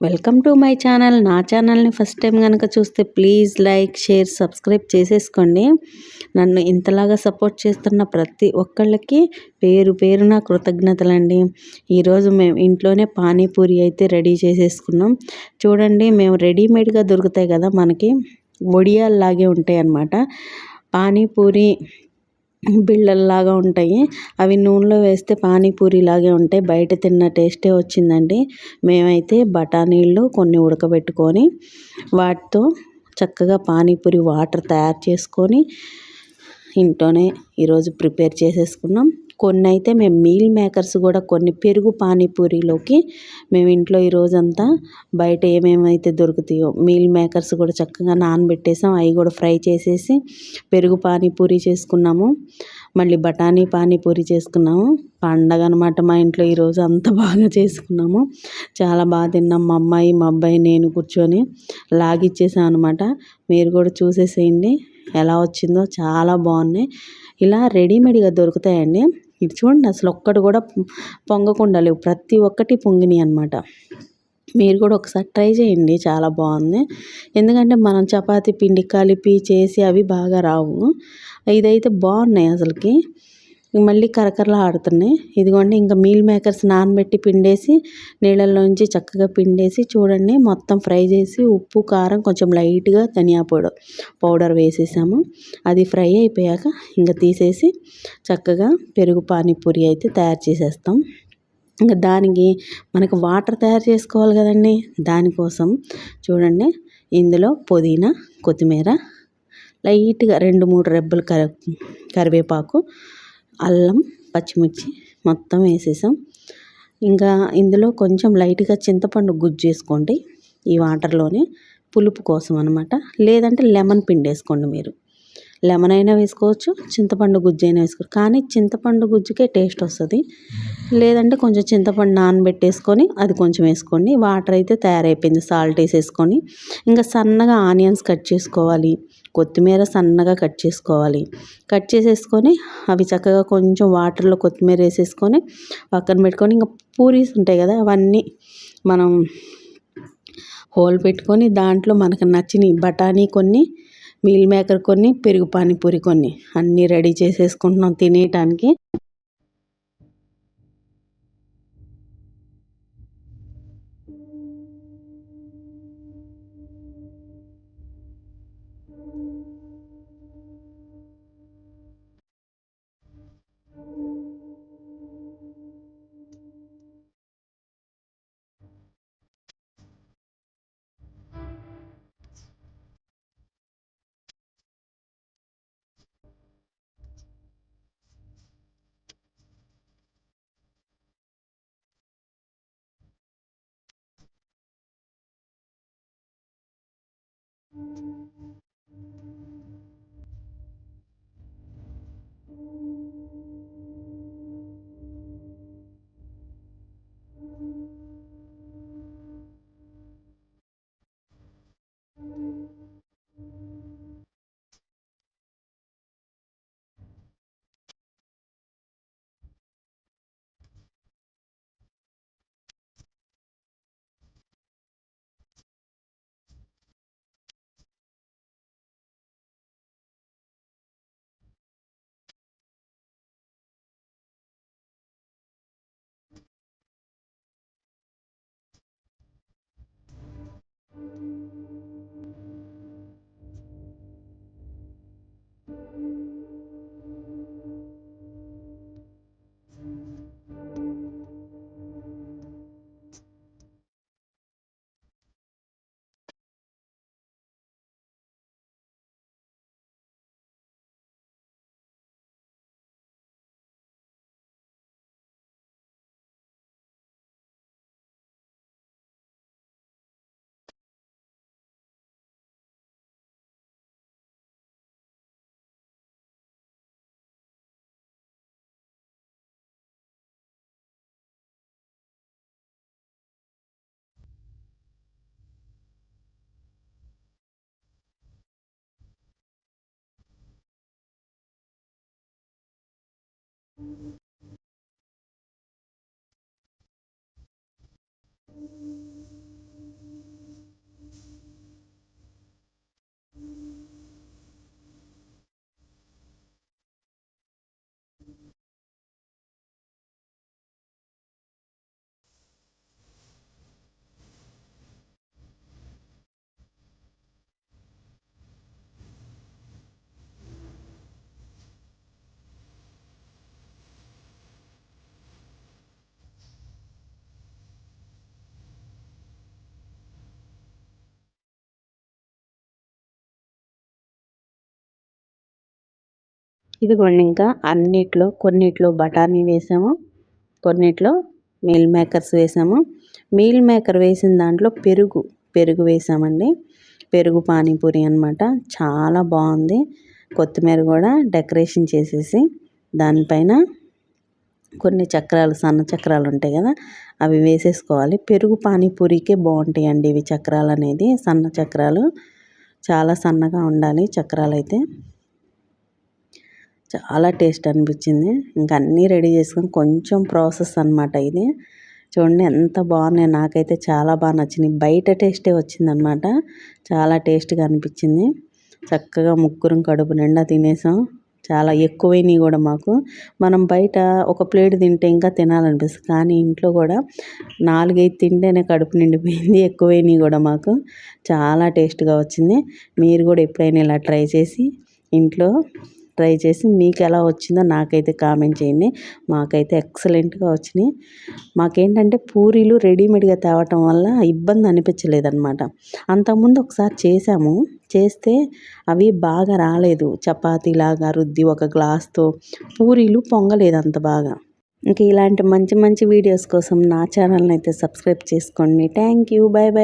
Welcome to my channel. నా ఛానల్ని first time కనుక చూస్తే ప్లీజ్ లైక్, షేర్, సబ్స్క్రైబ్ చేసేసుకోండి. నన్ను ఇంతలాగా సపోర్ట్ చేస్తున్న ప్రతి ఒక్కళ్ళకి పేరు పేరున కృతజ్ఞతలండి. ఈరోజు మేము ఇంట్లోనే పానీపూరి అయితే రెడీ చేసేసుకున్నాం. చూడండి, మేము రెడీమేడ్గా దొరుకుతాయి కదా, మనకి వడియాల్లాగే ఉంటాయి అన్నమాట. పానీపూరి బిళ్ళల్లాగా ఉంటాయి. అవి నూనెలో వేస్తే పానీపూరి లాగే ఉంటాయి. బయట తిన్న టేస్టే వచ్చిందండి. మేమైతే బఠానీళ్ళు కొన్ని ఉడకబెట్టుకొని వాటితో చక్కగా పానీపూరి వాటర్ తయారు చేసుకొని ఇంట్లోనే ఈరోజు ప్రిపేర్ చేసేసుకున్నాం. కొన్ని అయితే మేము మీల్ మేకర్స్ కూడా కొన్ని పెరుగు పానీపూరిలోకి మేము ఇంట్లో ఈరోజంతా బయట ఏమేమైతే దొరుకుతాయో మీల్ మేకర్స్ కూడా చక్కగా నానబెట్టేసాం. అవి కూడా ఫ్రై చేసేసి పెరుగు పానీపూరి చేసుకున్నాము. మళ్ళీ బఠానీ పానీపూరి చేసుకున్నాము. పండగ అనమాట మా ఇంట్లో ఈరోజు అంత బాగా చేసుకున్నాము. చాలా బాగా తిన్నాం. మా అమ్మాయి, మా అబ్బాయి, నేను కూర్చొని లాగిచ్చేసాం అనమాట. మీరు కూడా చూసేసేయండి ఎలా వచ్చిందో. చాలా బాగున్నాయి. ఇలా రెడీమేడ్గా దొరుకుతాయండి. ఇది చూడండి, అసలు ఒక్కటి కూడా పొంగకుండా లేవు, ప్రతి ఒక్కటి పొంగినాయి అనమాట. మీరు కూడా ఒకసారి ట్రై చేయండి, చాలా బాగుంది. ఎందుకంటే మనం చపాతీ పిండి కలిపి చేసి అవి బాగా రావు. ఇదైతే బాగున్నాయి అసలుకి. మళ్ళీ కరకరలా ఆడుతున్నాయి. ఇదిగోండి, ఇంకా మీల్ మేకర్స్ నానబెట్టి పిండేసి నీళ్ళల్లోంచి చక్కగా పిండేసి చూడండి మొత్తం ఫ్రై చేసి ఉప్పు, కారం, కొంచెం లైట్గా ధనియా పౌడర్ వేసేసాము. అది ఫ్రై అయిపోయాక ఇంకా తీసేసి చక్కగా పెరుగు పానీపూరి అయితే తయారు చేసేస్తాం. ఇంకా దానికి మనకు వాటర్ తయారు చేసుకోవాలి కదండి. దానికోసం చూడండి, ఇందులో పుదీనా, కొత్తిమీర, లైట్గా 2-3 రెబ్బలు కరివేపాకు, అల్లం, పచ్చిమిర్చి మొత్తం వేసేసాం. ఇంకా ఇందులో కొంచెం లైట్గా చింతపండు గుజ్జు వేసుకోండి ఈ వాటర్లోనే, పులుపు కోసం అనమాట. లేదంటే లెమన్ పిండి వేసుకోండి. మీరు లెమన్ అయినా వేసుకోవచ్చు, చింతపండు గుజ్జు అయినా వేసుకోవచ్చు. కానీ చింతపండు గుజ్జుకే టేస్ట్ వస్తుంది. లేదంటే కొంచెం చింతపండు నానబెట్టేసుకొని అది కొంచెం వేసుకోండి. వాటర్ అయితే తయారైపోయింది. సాల్ట్ వేసేసుకొని ఇంకా సన్నగా ఆనియన్స్ కట్ చేసుకోవాలి. కొత్తిమీర సన్నగా కట్ చేసుకోవాలి. కట్ చేసేసుకొని అవి చక్కగా కొంచెం వాటర్లో కొత్తిమీర వేసేసుకొని పక్కన పెట్టుకొని, ఇంకా పూరీస్ ఉంటాయి కదా, అవన్నీ మనం హోల్ పెట్టుకొని దాంట్లో మనకు నచ్చిన బఠానీ కొన్ని, మీల్ మేకర్ కొన్ని, పెరుగు పానీపూరి కొన్ని అన్నీ రెడీ చేసేసుకుంటున్నాం తినేయటానికి. ఇదిగోండి ఇంకా అన్నిట్లో కొన్నిట్లో బఠానీ వేసాము, కొన్నిట్లో మీల్ మేకర్స్ వేసాము. మీల్ మేకర్ వేసిన దాంట్లో పెరుగు వేసామండి. పెరుగు పానీపూరి అనమాట. చాలా బాగుంది. కొత్తిమీర కూడా డెకరేషన్ చేసేసి దానిపైన కొన్ని చక్రాలు, సన్న చక్రాలు ఉంటాయి కదా, అవి వేసేసుకోవాలి. పెరుగు పానీపూరికే బాగుంటాయండి ఇవి చక్రాలు అనేది. సన్న చక్రాలు చాలా సన్నగా ఉండాలి చక్రాలు అయితే. చాలా టేస్ట్ అనిపించింది. ఇంకా అన్నీ రెడీ చేసుకొని కొంచెం ప్రాసెస్ అనమాట ఇది. చూడండి ఎంత బాగున్నాయి. నాకైతే చాలా బాగా నచ్చినాయి. బయట టేస్టే వచ్చిందనమాట. చాలా టేస్ట్గా అనిపించింది. చక్కగా ముగ్గురం కడుపు నిండా తినేసాం. చాలా ఎక్కువైనవి కూడా మాకు. మనం బయట ఒక ప్లేట్ తింటే ఇంకా తినాలనిపిస్తుంది, కానీ ఇంట్లో కూడా 4-5 తింటేనే కడుపు నిండిపోయింది. ఎక్కువైనవి కూడా మాకు. చాలా టేస్ట్గా వచ్చింది. మీరు కూడా ఎప్పుడైనా ఇలా ఇంట్లో ట్రై చేసి మీకు ఎలా వచ్చిందో నాకైతే కామెంట్ చేయండి. మాకైతే ఎక్సలెంట్గా వచ్చినాయి. మాకేంటంటే పూరీలు రెడీమేడ్గా తేవటం వల్ల ఇబ్బంది అనిపించలేదన్నమాట. అంతకుముందు ఒకసారి చేస్తే అవి బాగా రాలేదు. చపాతీలాగా రుద్ది ఒక గ్లాస్తో పూరీలు పొంగలేదు అంత బాగా. ఇంకా ఇలాంటి మంచి మంచి వీడియోస్ కోసం నా ఛానల్ని అయితే సబ్స్క్రైబ్ చేసుకోండి. Thank you. Bye bye.